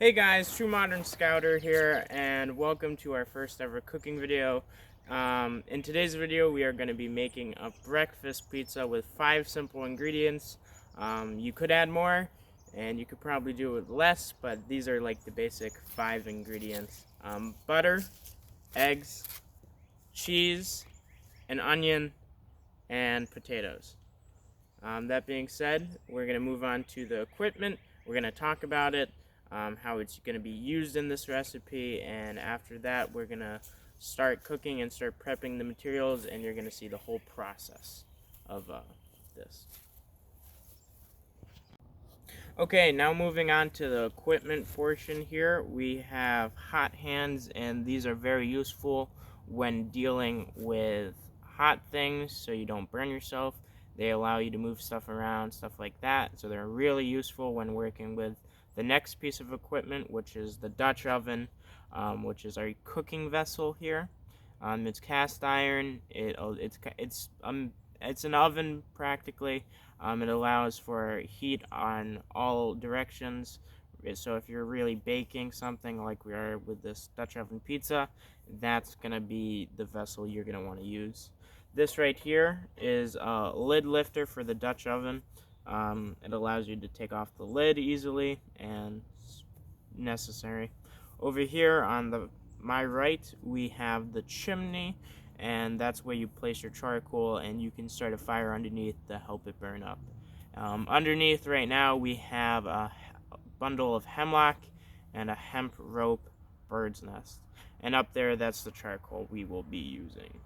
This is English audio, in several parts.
Hey guys, True Modern Scouter here, and welcome to our first ever cooking video. In today's video, we are going to be making a breakfast pizza with 5 simple ingredients. You could add more, and you could probably do it with less, but these are like the basic 5 ingredients. Butter, eggs, cheese, an onion, and potatoes. That being said, we're going to move on to the equipment. We're going to talk about it, how it's going to be used in this recipe, and after that we're going to start cooking and start prepping the materials, and you're going to see the whole process of this. Okay, now moving on to the equipment portion here, we have hot hands, and these are very useful when dealing with hot things so you don't burn yourself. They allow you to move stuff around, stuff like that, so they're really useful when working with the next piece of equipment, which is the Dutch oven, which is our cooking vessel here. It's cast iron. It's an oven practically. It allows for heat on all directions. So if you're really baking something like we are with this Dutch oven pizza, that's gonna be the vessel you're gonna want to use. This right here is a lid lifter for the Dutch oven. It allows you to take off the lid easily and necessary. Over here on my right, we have the chimney, and that's where you place your charcoal, and you can start a fire underneath to help it burn up. Underneath right now, we have a bundle of hemlock and a hemp rope bird's nest. And up there, that's the charcoal we will be using.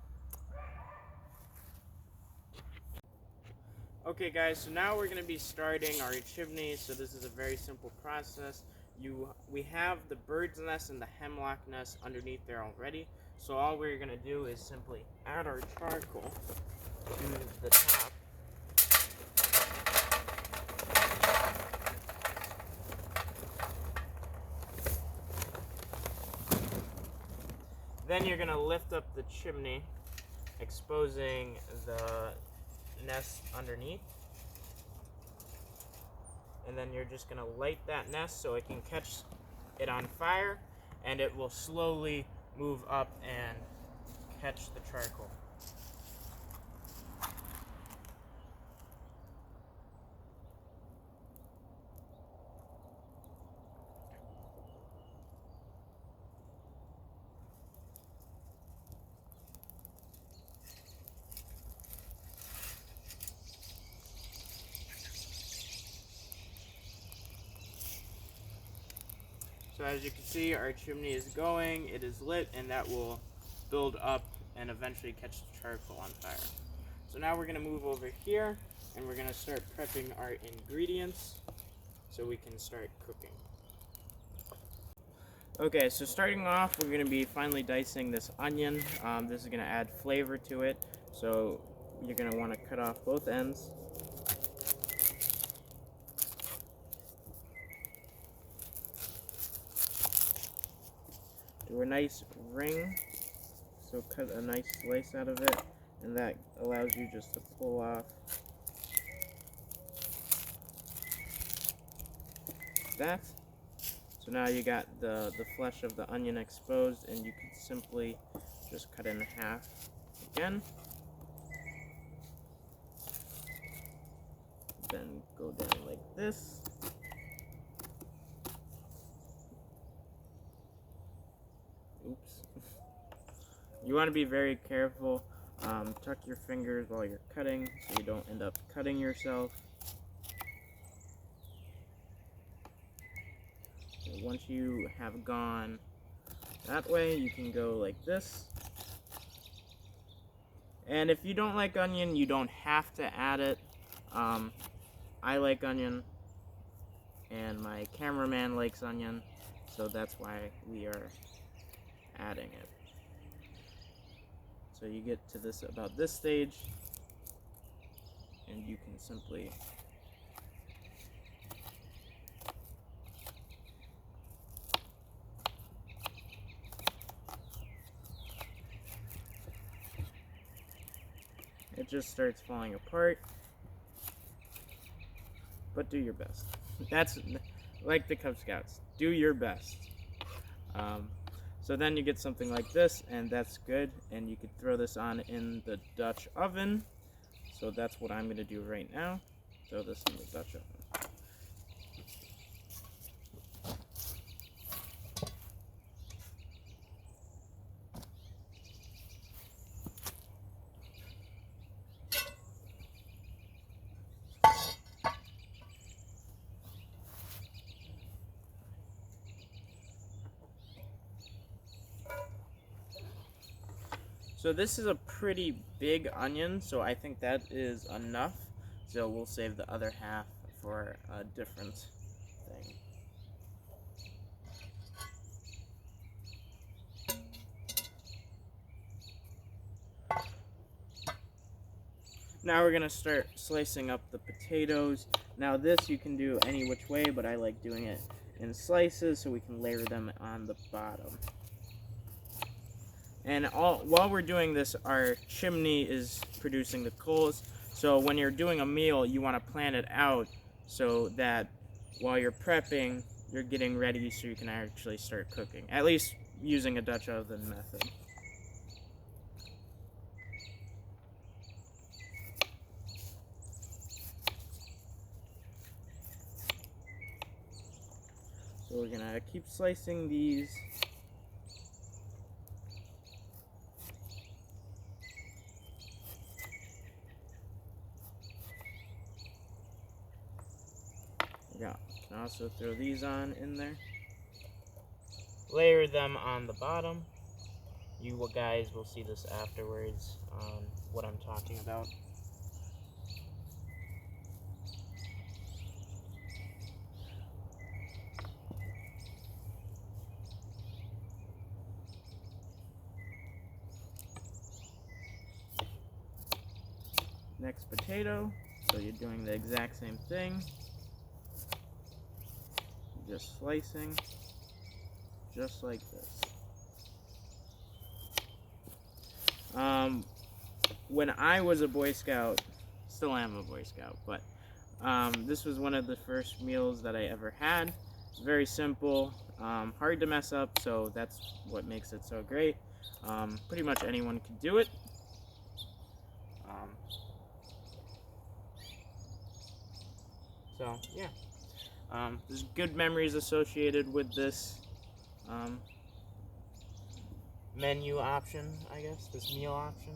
Okay guys, so now we're going to be starting our chimney. So this is a very simple process. We have the bird's nest and the hemlock nest underneath there already. So all we're going to do is simply add our charcoal to the top. Then you're going to lift up the chimney, exposing the nest underneath. And then you're just going to light that nest so it can catch it on fire, and it will slowly move up and catch the charcoal. So as you can see, our chimney is going, it is lit, and that will build up and eventually catch the charcoal on fire. So now we're going to move over here, and we're going to start prepping our ingredients so we can start cooking. Okay, so starting off, we're going to be finely dicing this onion. This is going to add flavor to it, so you're going to want to cut off both ends. Do a nice ring, so cut a nice slice out of it, and that allows you just to pull off that. So now you got the flesh of the onion exposed, and you can simply just cut it in half again. Then go down like this. Oops. You want to be very careful. Tuck your fingers while you're cutting so you don't end up cutting yourself. So once you have gone that way, you can go like this. And if you don't like onion, you don't have to add it. I like onion, and my cameraman likes onion, so that's why we are adding it. So you get to this about this stage, and you can simply it just starts falling apart, but do your best. like the Cub Scouts, do your best. So then you get something like this, and that's good, and you could throw this on in the Dutch oven. So that's what I'm going to do right now. Throw this in the Dutch oven. So this is a pretty big onion, so I think that is enough. So we'll save the other half for a different thing. Now we're gonna start slicing up the potatoes. Now this you can do any which way, but I like doing it in slices so we can layer them on the bottom. And while we're doing this, our chimney is producing the coals. So when you're doing a meal, you want to plan it out so that while you're prepping, you're getting ready so you can actually start cooking. At least using a Dutch oven method. So we're gonna keep slicing these. Yeah, can also throw these on in there. Layer them on the bottom. You guys will see this afterwards on what I'm talking about. Next potato, so you're doing the exact same thing. Just slicing, just like this. When I was a Boy Scout, still am a Boy Scout, but this was one of the first meals that I ever had. It's very simple, hard to mess up, so that's what makes it so great. Pretty much anyone can do it. So yeah, there's good memories associated with this menu option, I guess, this meal option.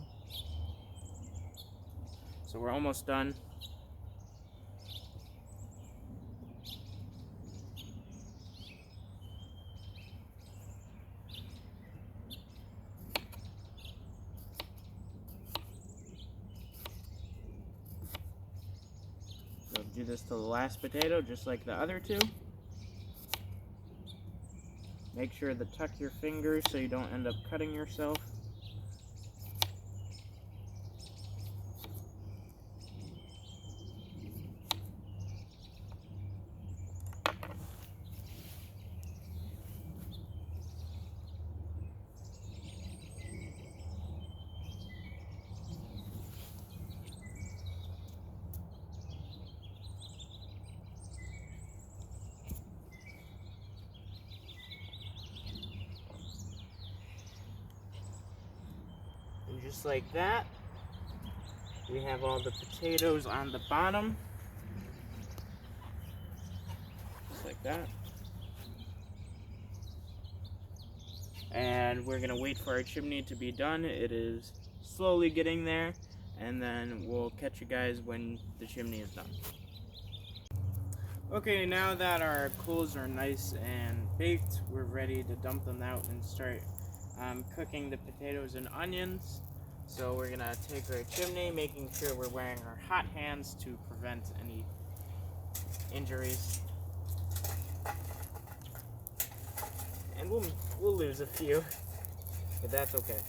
So we're almost done. So do this to the last potato, just like the other two. Make sure to tuck your fingers so you don't end up cutting yourself. And just like that, we have all the potatoes on the bottom. Just like that. And we're gonna wait for our chimney to be done. It is slowly getting there, and then we'll catch you guys when the chimney is done. Okay, now that our coals are nice and baked, we're ready to dump them out and start cooking the potatoes and onions. So we're gonna take our chimney, making sure we're wearing our hot hands to prevent any injuries. And we'll lose a few, but that's okay.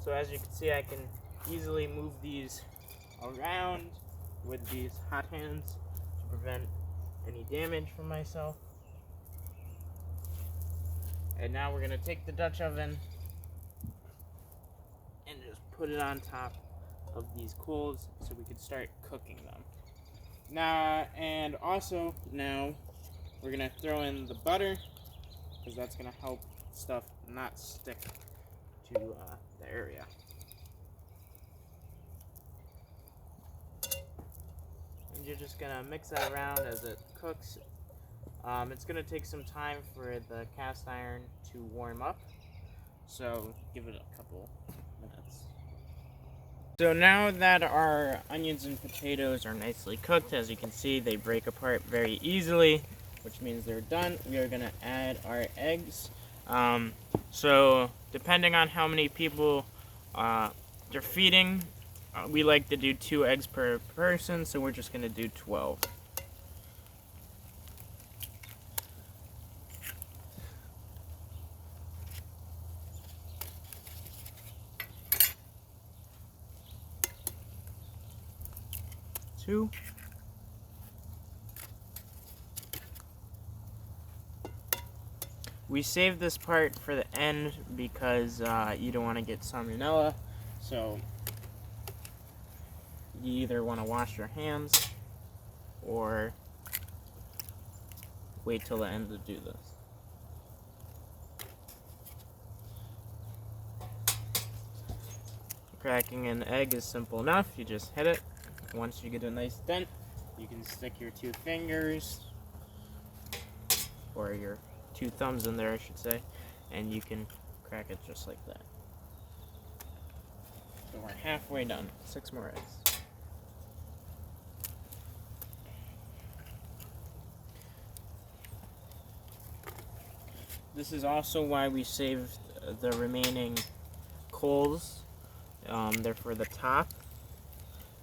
So as you can see, I can easily move these around with these hot hands to prevent any damage from myself. And now we're gonna take the Dutch oven put it on top of these coals so we can start cooking them. Now, and also now we're gonna throw in the butter because that's gonna help stuff not stick to the area. And you're just gonna mix that around as it cooks. It's gonna take some time for the cast iron to warm up, so give it a couple minutes. So now that our onions and potatoes are nicely cooked, as you can see, they break apart very easily, which means they're done. We are gonna add our eggs. So depending on how many people you're feeding, we like to do 2 eggs per person, so we're just gonna do 12. Two. We save this part for the end because you don't want to get salmonella, so you either want to wash your hands or wait till the end to do this. Cracking an egg is simple enough. You just hit it. Once you get a nice dent, you can stick your 2 fingers, or your 2 thumbs in there, I should say, and you can crack it just like that. So we're halfway done. 6 more eggs. This is also why we saved the remaining coals. They're for the top,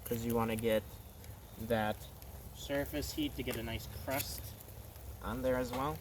because you want to get that surface heat to get a nice crust on there as well.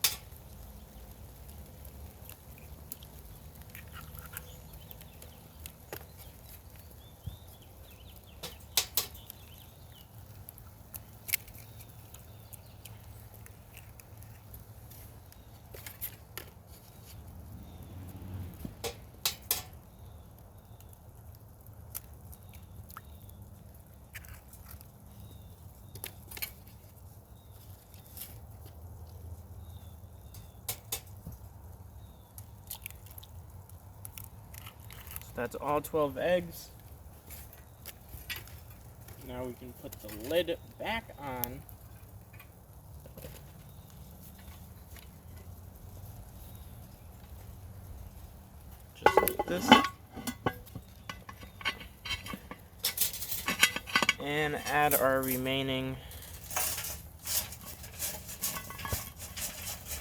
That's all 12 eggs. Now we can put the lid back on. Just like this. And add our remaining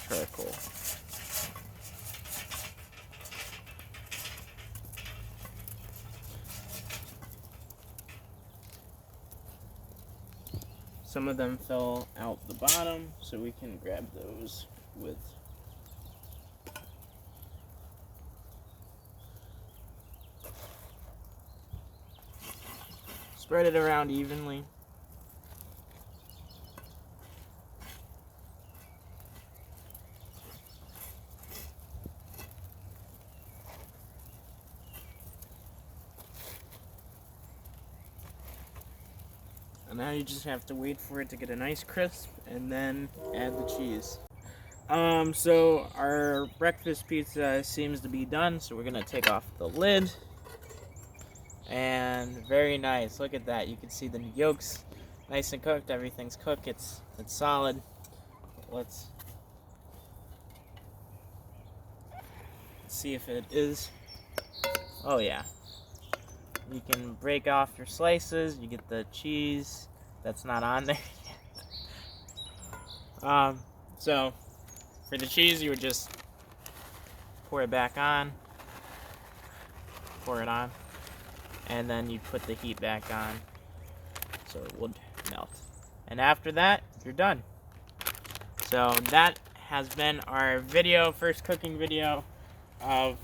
charcoal. Some of them fell out the bottom, so we can grab those with spread it around evenly. And now you just have to wait for it to get a nice crisp and then add the cheese. So our breakfast pizza seems to be done, so we're gonna take off the lid. And very nice, look at that. You can see the yolks nice and cooked, everything's cooked, it's solid. Let's see if it is. Oh yeah. You can break off your slices, you get the cheese that's not on there yet. So for the cheese, you would just pour it back on, pour it on, and then you put the heat back on so it would melt. And after that, you're done. So that has been our video, first cooking video of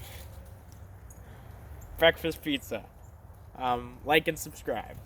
breakfast pizza. Like and subscribe.